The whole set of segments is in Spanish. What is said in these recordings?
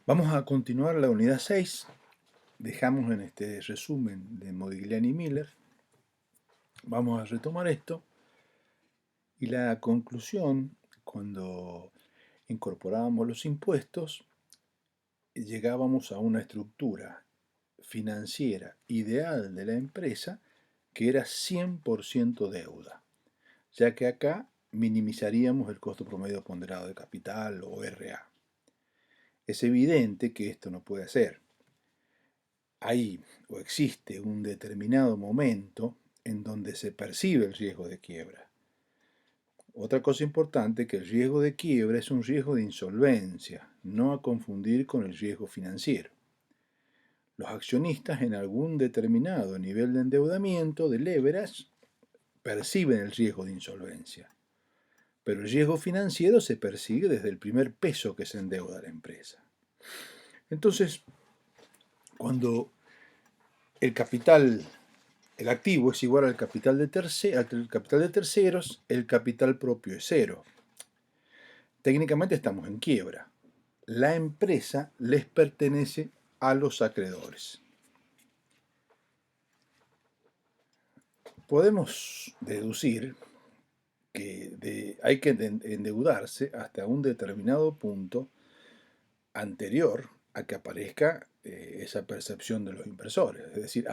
Vamos a continuar la unidad 6. Dejamos en este resumen de Modigliani y Miller. Vamos a retomar esto. Y la conclusión, cuando incorporábamos los impuestos, llegábamos a una estructura financiera ideal de la empresa que era 100% deuda, ya que acá minimizaríamos el costo promedio ponderado de capital o RA. Es evidente que esto no puede ser. Hay o existe un determinado momento en donde se percibe el riesgo de quiebra. Otra cosa importante es que el riesgo de quiebra es un riesgo de insolvencia, no a confundir con el riesgo financiero. Los accionistas en algún determinado nivel de endeudamiento de leverage perciben el riesgo de insolvencia, pero el riesgo financiero se persigue desde el primer peso que se endeuda la empresa. Entonces, cuando el activo es igual al capital de terceros, el capital propio es cero. Técnicamente estamos en quiebra. La empresa les pertenece a los acreedores. Podemos deducir que hay que endeudarse hasta un determinado punto anterior a que aparezca esa percepción de los inversores, es decir,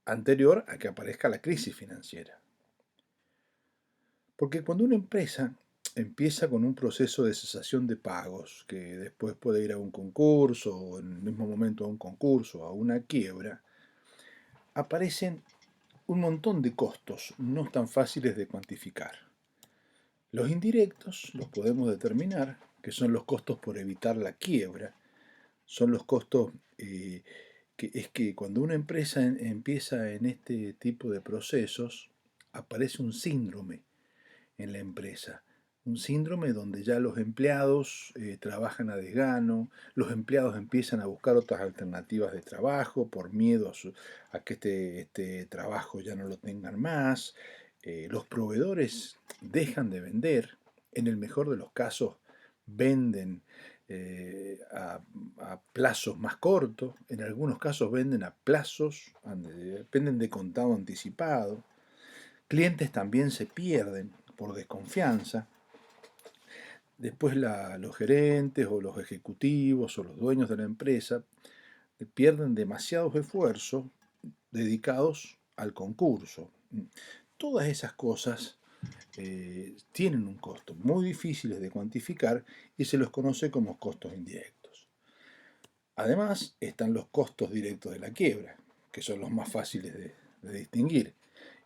anterior a que aparezca la crisis financiera. Porque cuando una empresa empieza con un proceso de cesación de pagos, que después puede ir a un concurso, o en el mismo momento a un concurso, a una quiebra, aparecen un montón de costos no tan fáciles de cuantificar. Los indirectos los podemos determinar, que son los costos por evitar la quiebra, son los costos que cuando una empresa empieza en este tipo de procesos, aparece un síndrome en la empresa. Un síndrome donde ya los empleados trabajan a desgano, los empleados empiezan a buscar otras alternativas de trabajo por miedo a que este trabajo ya no lo tengan más. Los proveedores dejan de vender, en el mejor de los casos venden a plazos más cortos, en algunos casos venden a plazos, venden de contado anticipado. Clientes también se pierden por desconfianza. Después los gerentes o los ejecutivos o los dueños de la empresa pierden demasiados esfuerzos dedicados al concurso. Todas esas cosas tienen un costo muy difíciles de cuantificar y se los conoce como costos indirectos. Además están los costos directos de la quiebra, que son los más fáciles de distinguir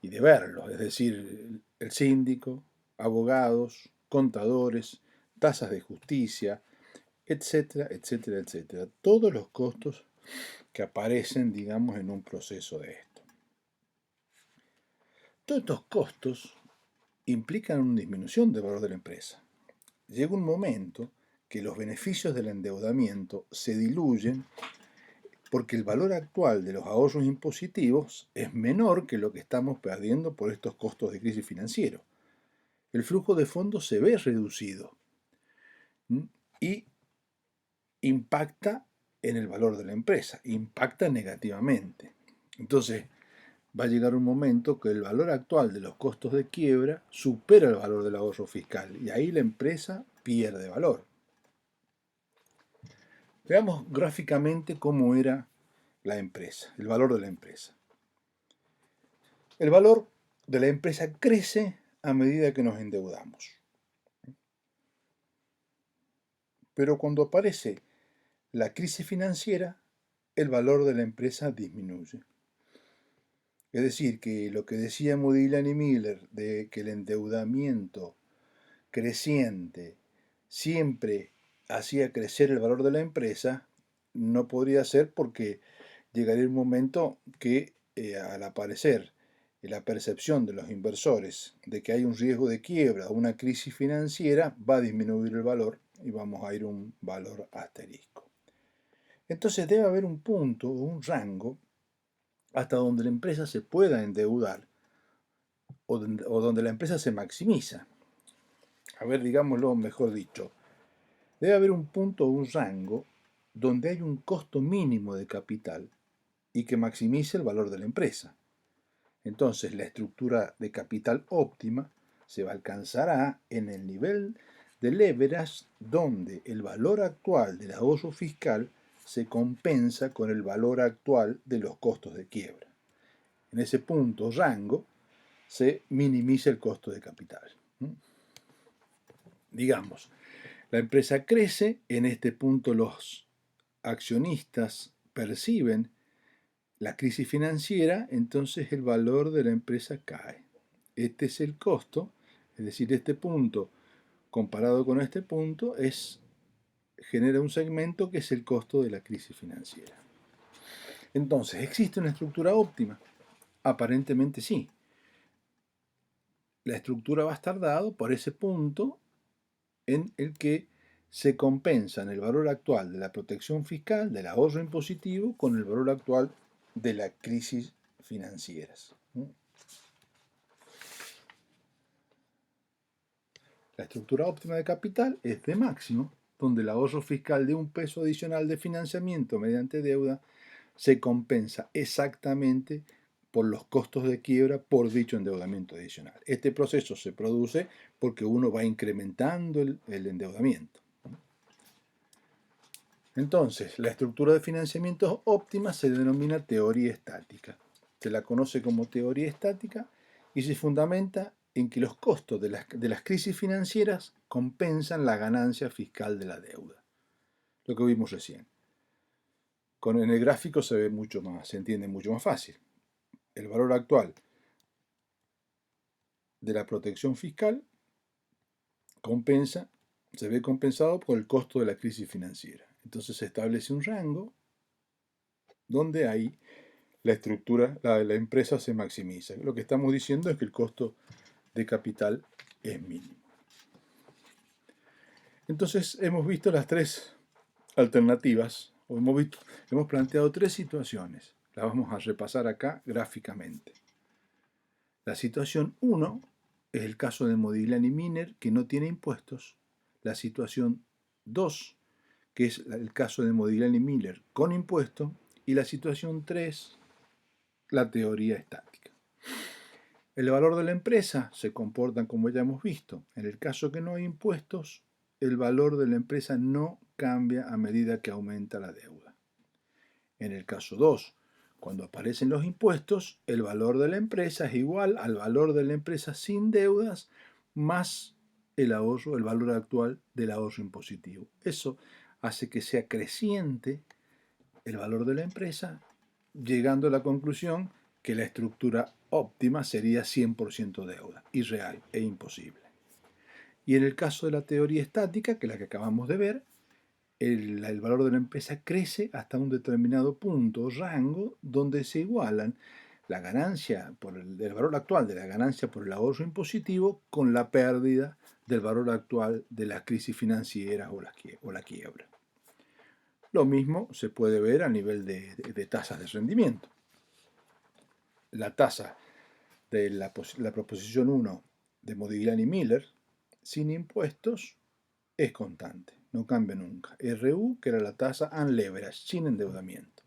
y de verlos, es decir, el síndico, abogados, contadores, tasas de justicia, etcétera, etcétera, etcétera. Todos los costos que aparecen, digamos, en un proceso de esto. Todos estos costos implican una disminución del valor de la empresa. Llega un momento que los beneficios del endeudamiento se diluyen porque el valor actual de los ahorros impositivos es menor que lo que estamos perdiendo por estos costos de crisis financiero. El flujo de fondos se ve reducido y impacta en el valor de la empresa, impacta negativamente. Entonces, va a llegar un momento que el valor actual de los costos de quiebra supera el valor del ahorro fiscal y ahí la empresa pierde valor. Veamos gráficamente cómo era la empresa, el valor de la empresa. El valor de la empresa crece a medida que nos endeudamos. Pero cuando aparece la crisis financiera, el valor de la empresa disminuye. Es decir, que lo que decía Modigliani y Miller de que el endeudamiento creciente siempre hacía crecer el valor de la empresa, no podría ser porque llegaría un momento que al aparecer la percepción de los inversores de que hay un riesgo de quiebra o una crisis financiera, va a disminuir el valor y vamos a ir a un valor asterisco. Entonces debe haber un punto o un rango hasta donde la empresa se pueda endeudar o donde la empresa se maximiza. A ver, digámoslo mejor dicho. debe haber un punto o un rango donde hay un costo mínimo de capital y que maximice el valor de la empresa. Entonces, la estructura de capital óptima se alcanzará en el nivel de leverage donde el valor actual del ahorro fiscal se compensa con el valor actual de los costos de quiebra. En ese punto, rango, se minimiza el costo de capital. Digamos, la empresa crece, en este punto los accionistas perciben la crisis financiera, entonces el valor de la empresa cae. Este es el costo, es decir, este punto comparado con este punto genera un segmento que es el costo de la crisis financiera. Entonces, ¿existe una estructura óptima? Aparentemente sí. La estructura va a estar dado por ese punto en el que se compensan el valor actual de la protección fiscal, del ahorro impositivo, con el valor actual de las crisis financieras. La estructura óptima de capital es de máximo, donde el ahorro fiscal de un peso adicional de financiamiento mediante deuda se compensa exactamente por los costos de quiebra por dicho endeudamiento adicional. Este proceso se produce porque uno va incrementando el endeudamiento. Entonces, la estructura de financiamiento óptima se denomina teoría estática. Se la conoce como teoría estática y se fundamenta en que los costos de las crisis financieras compensan la ganancia fiscal de la deuda. Lo que vimos recién. En el gráfico se ve mucho más, se entiende mucho más fácil. El valor actual de la protección fiscal se ve compensado por el costo de la crisis financiera. Entonces se establece un rango donde ahí la estructura, la empresa se maximiza. Lo que estamos diciendo es que el costo de capital es mínimo. Entonces hemos visto las tres alternativas, o hemos planteado tres situaciones. Las vamos a repasar acá gráficamente. La situación 1 es el caso de Modigliani Miner, que no tiene impuestos. La situación 2, que es el caso de Modigliani Miller con impuestos. Y la situación 3, la teoría estática. El valor de la empresa se comporta como ya hemos visto. En el caso que no hay impuestos, el valor de la empresa no cambia a medida que aumenta la deuda. En el caso 2, cuando aparecen los impuestos, el valor de la empresa es igual al valor de la empresa sin deudas más el ahorro, el valor actual del ahorro impositivo. Eso hace que sea creciente el valor de la empresa, llegando a la conclusión que la estructura óptima sería 100% deuda, irreal e imposible. Y en el caso de la teoría estática, que es la que acabamos de ver, el valor de la empresa crece hasta un determinado punto, rango, donde se igualan la ganancia el valor actual de la ganancia por el ahorro impositivo con la pérdida del valor actual de las crisis financieras o la quiebra. Lo mismo se puede ver a nivel de tasas de rendimiento. La tasa de la proposición 1 de Modigliani Miller, sin impuestos, es constante, no cambia nunca. RU, que era la tasa unleveraged, sin endeudamiento.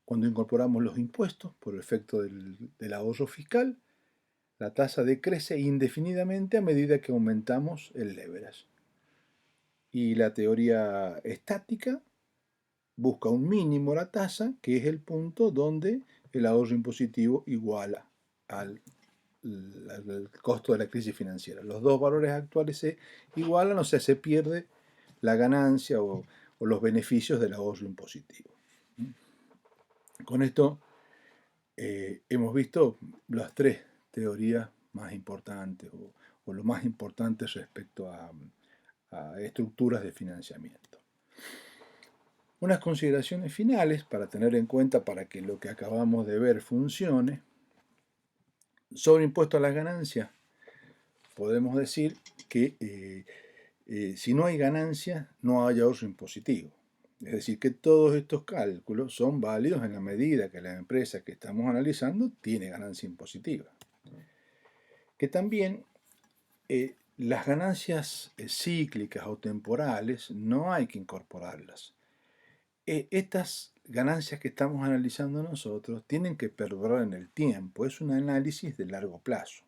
Cuando incorporamos los impuestos por efecto del ahorro fiscal, la tasa decrece indefinidamente a medida que aumentamos el leverage. Y la teoría estática busca un mínimo la tasa, que es el punto donde el ahorro impositivo iguala al costo de la crisis financiera. Los dos valores actuales se igualan, o sea, se pierde la ganancia o los beneficios del ahorro impositivo. Con esto hemos visto las tres teorías más importantes o lo más importante respecto a estructuras de financiamiento. Unas consideraciones finales para tener en cuenta para que lo que acabamos de ver funcione. Sobre impuesto a las ganancias, podemos decir que si no hay ganancia, no hay ahorro impositivo. Es decir, que todos estos cálculos son válidos en la medida que la empresa que estamos analizando tiene ganancia impositiva. Que también Las ganancias cíclicas o temporales no hay que incorporarlas. Estas ganancias que estamos analizando nosotros tienen que perdurar en el tiempo. Es un análisis de largo plazo.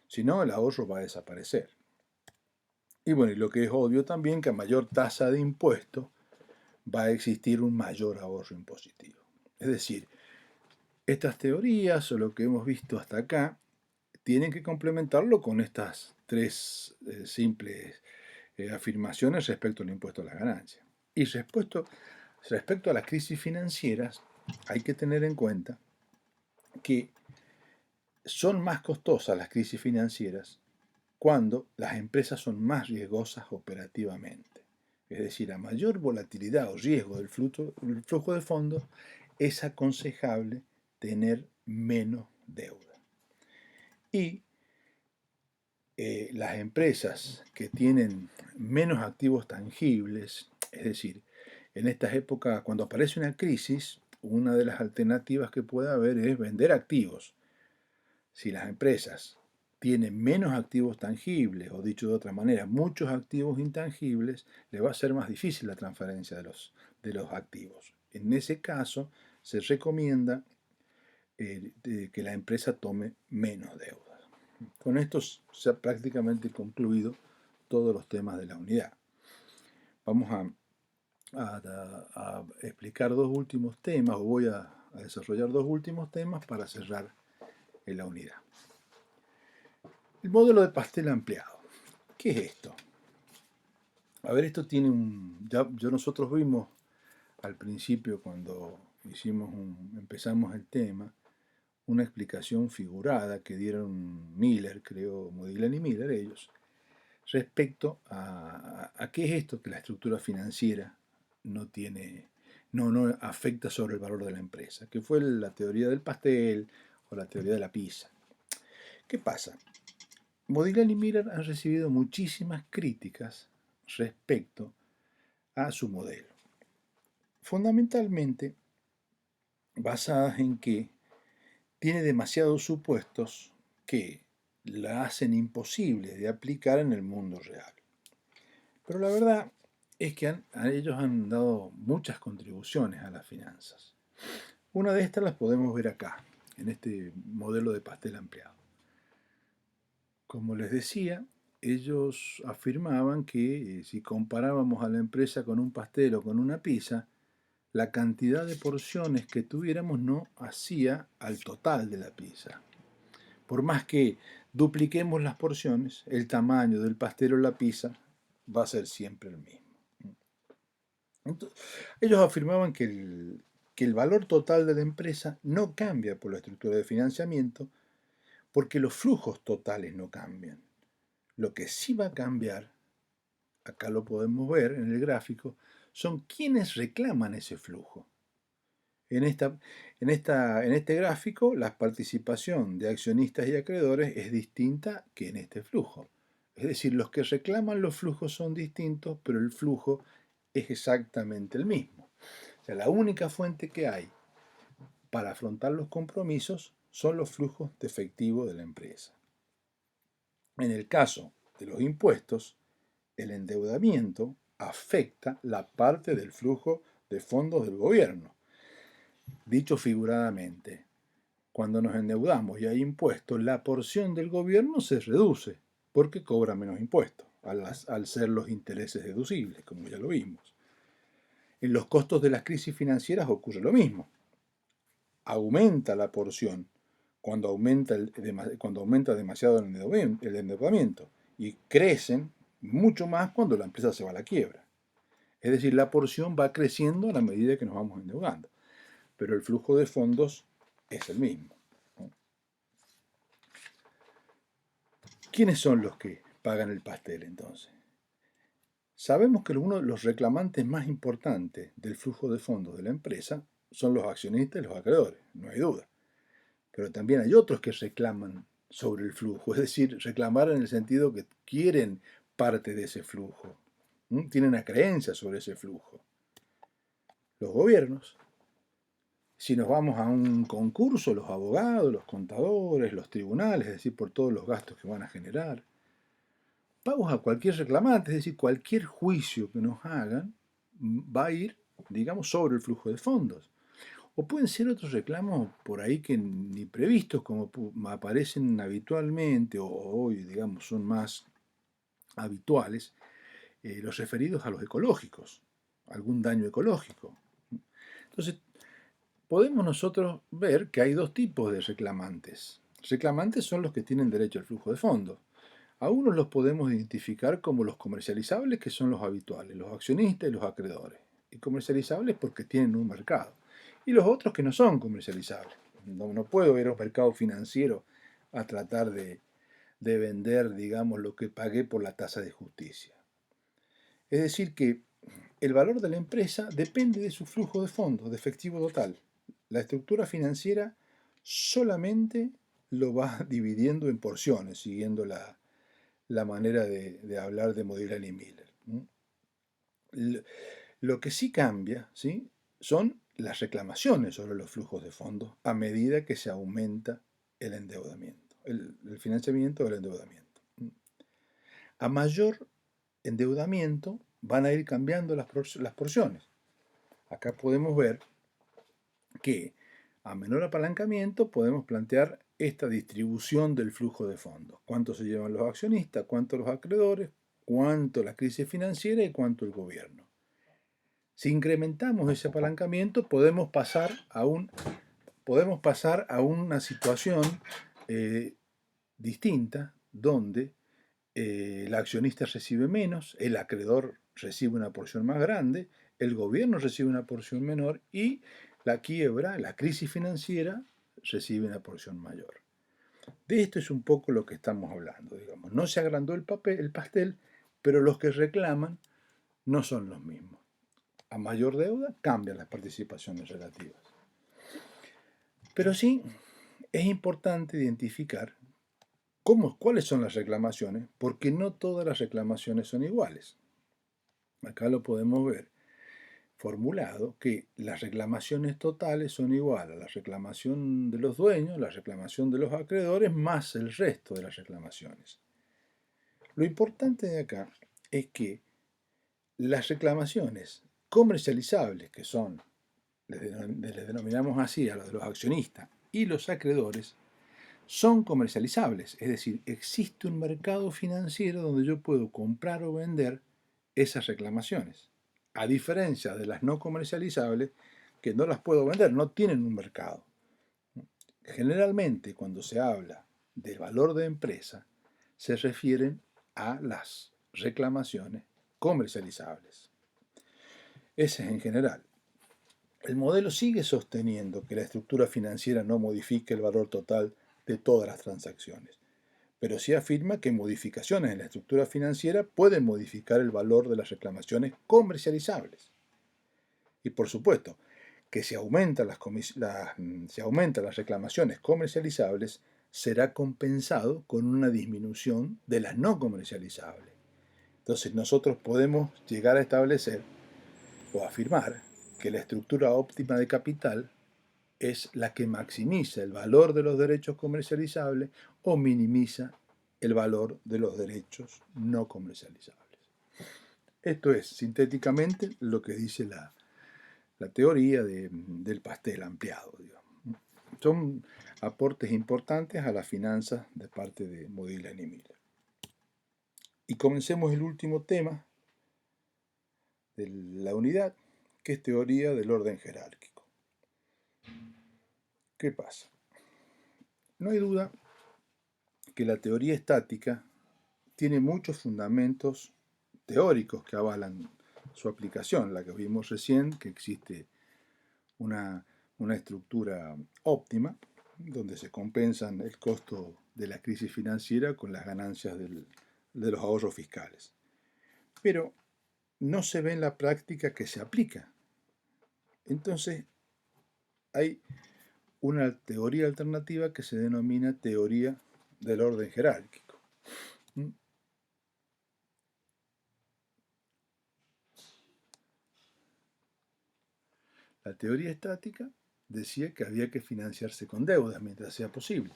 Si no, el ahorro va a desaparecer. Y bueno, y lo que es obvio también que a mayor tasa de impuesto va a existir un mayor ahorro impositivo. Es decir, estas teorías o lo que hemos visto hasta acá tienen que complementarlo con estas tres simples afirmaciones respecto al impuesto a las ganancias. Y respecto a las crisis financieras, hay que tener en cuenta que son más costosas las crisis financieras cuando las empresas son más riesgosas operativamente. Es decir, a mayor volatilidad o riesgo del flujo de fondos, es aconsejable tener menos deuda. Y las empresas que tienen menos activos tangibles, es decir, en estas épocas, cuando aparece una crisis, una de las alternativas que puede haber es vender activos. Si las empresas tienen menos activos tangibles, o dicho de otra manera, muchos activos intangibles, le va a ser más difícil la transferencia de los activos. En ese caso, se recomienda que la empresa tome menos deuda. Con esto se ha prácticamente concluido todos los temas de la unidad. Vamos a explicar dos últimos temas, o voy a desarrollar dos últimos temas para cerrar en la unidad. El modelo de pastel ampliado. ¿Qué es esto? A ver, esto tiene nosotros vimos al principio cuando empezamos el tema, una explicación figurada que dieron Miller, creo, Modigliani y Miller, ellos, respecto a qué es esto que la estructura financiera no afecta sobre el valor de la empresa, que fue la teoría del pastel o la teoría de la pizza. ¿Qué pasa? Modigliani y Miller han recibido muchísimas críticas respecto a su modelo, fundamentalmente basadas en que tiene demasiados supuestos que la hacen imposible de aplicar en el mundo real. Pero la verdad es que ellos han dado muchas contribuciones a las finanzas. Una de estas las podemos ver acá, en este modelo de pastel ampliado. Como les decía, ellos afirmaban que si comparábamos a la empresa con un pastel o con una pizza, la cantidad de porciones que tuviéramos no hacía al total de la pizza. Por más que dupliquemos las porciones, el tamaño del pastel o la pizza va a ser siempre el mismo. Entonces, ellos afirmaban que el valor total de la empresa no cambia por la estructura de financiamiento porque los flujos totales no cambian. Lo que sí va a cambiar, acá lo podemos ver en el gráfico, son quienes reclaman ese flujo. En este gráfico, la participación de accionistas y acreedores es distinta que en este flujo. Es decir, los que reclaman los flujos son distintos, pero el flujo es exactamente el mismo. O sea, la única fuente que hay para afrontar los compromisos son los flujos de efectivo de la empresa. En el caso de los impuestos, el endeudamiento afecta la parte del flujo de fondos del gobierno. Dicho figuradamente, cuando nos endeudamos y hay impuestos, la porción del gobierno se reduce porque cobra menos impuestos, al ser los intereses deducibles, como ya lo vimos. En los costos de las crisis financieras ocurre lo mismo. Aumenta la porción cuando aumenta demasiado el endeudamiento y crecen mucho más cuando la empresa se va a la quiebra. Es decir, la porción va creciendo a la medida que nos vamos endeudando, pero el flujo de fondos es el mismo. ¿Quiénes son los que pagan el pastel entonces? Sabemos que uno de los reclamantes más importantes del flujo de fondos de la empresa son los accionistas y los acreedores, no hay duda. Pero también hay otros que reclaman sobre el flujo, es decir, reclamar en el sentido que quieren parte de ese flujo, tienen una creencia sobre ese flujo. Los gobiernos. Si nos vamos a un concurso, los abogados, los contadores, los tribunales, es decir, por todos los gastos que van a generar. pagos a cualquier reclamante, es decir, cualquier juicio que nos hagan va a ir, digamos, sobre el flujo de fondos. O pueden ser otros reclamos por ahí que ni previstos, como aparecen habitualmente o hoy, digamos, son más habituales, los referidos a los ecológicos, algún daño ecológico. Entonces, podemos nosotros ver que hay dos tipos de reclamantes. Reclamantes son los que tienen derecho al flujo de fondos. A unos los podemos identificar como los comercializables, que son los habituales, los accionistas y los acreedores. Y comercializables porque tienen un mercado. Y los otros que no son comercializables. No puedo ir a un mercado financiero a tratar de vender, digamos, lo que pagué por la tasa de justicia. Es decir, que el valor de la empresa depende de su flujo de fondos, de efectivo total. La estructura financiera solamente lo va dividiendo en porciones, siguiendo la manera de hablar de Modigliani y Miller. Lo que sí cambia, ¿sí?, son las reclamaciones sobre los flujos de fondos a medida que se aumenta el endeudamiento, el financiamiento del endeudamiento. A mayor endeudamiento van a ir cambiando las porciones. Acá podemos ver que a menor apalancamiento podemos plantear esta distribución del flujo de fondos. Cuánto se llevan los accionistas, cuánto los acreedores, cuánto la crisis financiera y cuánto el gobierno. Si incrementamos ese apalancamiento, podemos pasar a una situación distinta, donde el accionista recibe menos, el acreedor recibe una porción más grande, el gobierno recibe una porción menor y la quiebra, la crisis financiera, recibe una porción mayor. De esto es un poco lo que estamos hablando, digamos. No se agrandó el pastel, pero los que reclaman no son los mismos. A mayor deuda cambian las participaciones relativas. Pero sí es importante identificar cuáles son las reclamaciones, porque no todas las reclamaciones son iguales. Acá lo podemos ver formulado que las reclamaciones totales son iguales a la reclamación de los dueños, la reclamación de los acreedores, más el resto de las reclamaciones. Lo importante de acá es que las reclamaciones comercializables, que son, les denominamos así a los de los accionistas, y los acreedores, son comercializables, es decir, existe un mercado financiero donde yo puedo comprar o vender esas reclamaciones, a diferencia de las no comercializables que no las puedo vender, no tienen un mercado. Generalmente, cuando se habla del valor de empresa, se refieren a las reclamaciones comercializables. Ese es en general. El modelo sigue sosteniendo que la estructura financiera no modifica el valor total de todas las transacciones, pero sí afirma que modificaciones en la estructura financiera pueden modificar el valor de las reclamaciones comercializables. Y por supuesto, que si aumentan las reclamaciones comercializables, será compensado con una disminución de las no comercializables. Entonces nosotros podemos llegar a establecer o afirmar que la estructura óptima de capital es la que maximiza el valor de los derechos comercializables o minimiza el valor de los derechos no comercializables. Esto es, sintéticamente, lo que dice la teoría del pastel ampliado, digamos. Son aportes importantes a las finanzas de parte de Modigliani y Miller. Y comencemos el último tema de la unidad, que es teoría del orden jerárquico. ¿Qué pasa? No hay duda que la teoría estática tiene muchos fundamentos teóricos que avalan su aplicación, la que vimos recién, que existe una estructura óptima, donde se compensan el costo de la crisis financiera con las ganancias de los ahorros fiscales. Pero no se ve en la práctica que se aplica. Entonces, hay una teoría alternativa que se denomina teoría del orden jerárquico. La teoría estática decía que había que financiarse con deudas mientras sea posible.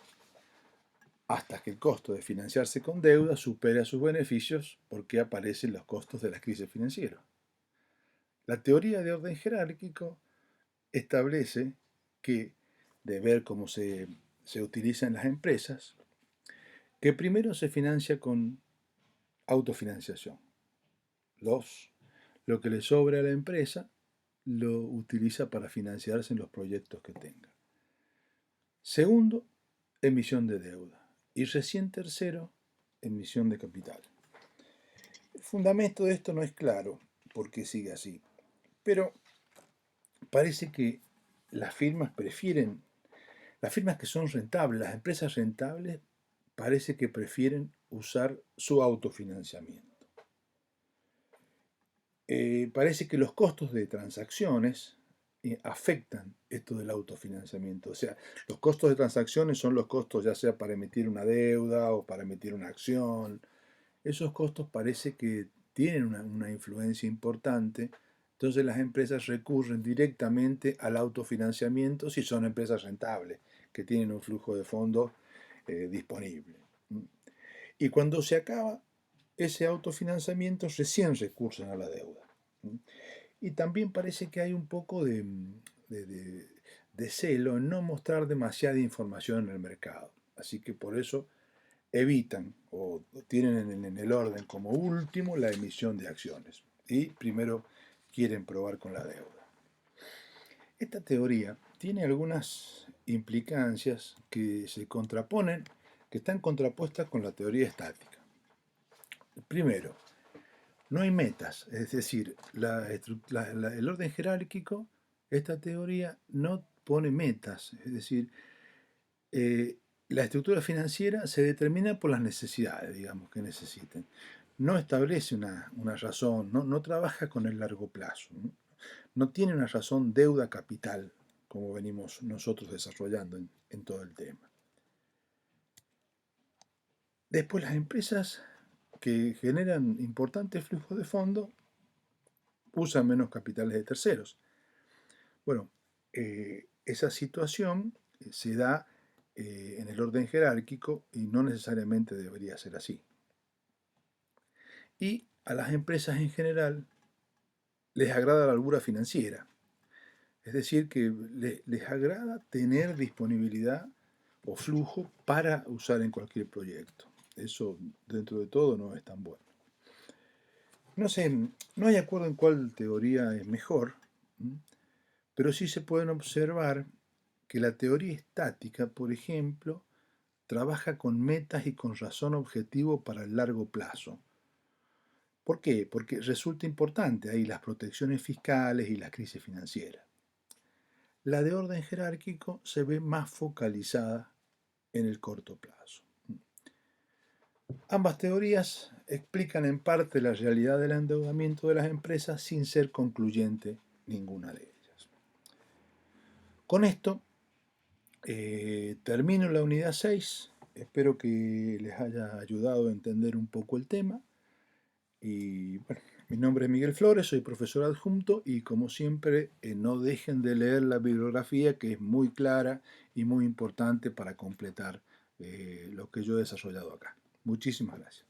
hasta que el costo de financiarse con deuda supere a sus beneficios porque aparecen los costos de la crisis financiera. La teoría de orden jerárquico establece que, de ver cómo se utiliza en las empresas, que primero se financia con autofinanciación. Lo que le sobra a la empresa lo utiliza para financiarse en los proyectos que tenga. Segundo, emisión de deuda. Y recién tercero, emisión de capital. El fundamento de esto no es claro por qué sigue así, pero parece que las firmas las firmas que son rentables, las empresas rentables, parece que prefieren usar su autofinanciamiento. Parece que los costos de transacciones afectan esto del autofinanciamiento. O sea, los costos de transacciones son los costos ya sea para emitir una deuda o para emitir una acción. Esos costos parece que tienen una influencia importante. Entonces las empresas recurren directamente al autofinanciamiento si son empresas rentables, que tienen un flujo de fondos disponible. Y cuando se acaba ese autofinanciamiento, recién recurren a la deuda. Y también parece que hay un poco de celo en no mostrar demasiada información en el mercado. Así que por eso evitan o tienen en el orden como último la emisión de acciones. Y primero quieren probar con la deuda. Esta teoría tiene algunas implicancias que se contraponen, que están contrapuestas con la teoría estática. Primero, no hay metas, es decir, el orden jerárquico, esta teoría no pone metas, es decir, la estructura financiera se determina por las necesidades, digamos, que necesiten. No establece una razón, no trabaja con el largo plazo, no tiene una razón deuda-capital, como venimos nosotros desarrollando en todo el tema. Después las empresas que generan importantes flujos de fondos usan menos capitales de terceros. Bueno, esa situación se da en el orden jerárquico y no necesariamente debería ser así. Y a las empresas en general les agrada la holgura financiera, es decir, que les agrada tener disponibilidad o flujo para usar en cualquier proyecto. Eso, dentro de todo, no es tan bueno. No sé, no hay acuerdo en cuál teoría es mejor, pero sí se pueden observar que la teoría estática, por ejemplo, trabaja con metas y con razón objetivo para el largo plazo. ¿Por qué? Porque resulta importante ahí las protecciones fiscales y la crisis financiera. La de orden jerárquico se ve más focalizada en el corto plazo. Ambas teorías explican en parte la realidad del endeudamiento de las empresas sin ser concluyente ninguna de ellas. Con esto termino la unidad 6. Espero que les haya ayudado a entender un poco el tema. Y bueno, mi nombre es Miguel Flores, soy profesor adjunto y como siempre no dejen de leer la bibliografía que es muy clara y muy importante para completar lo que yo he desarrollado acá. Muchísimas gracias.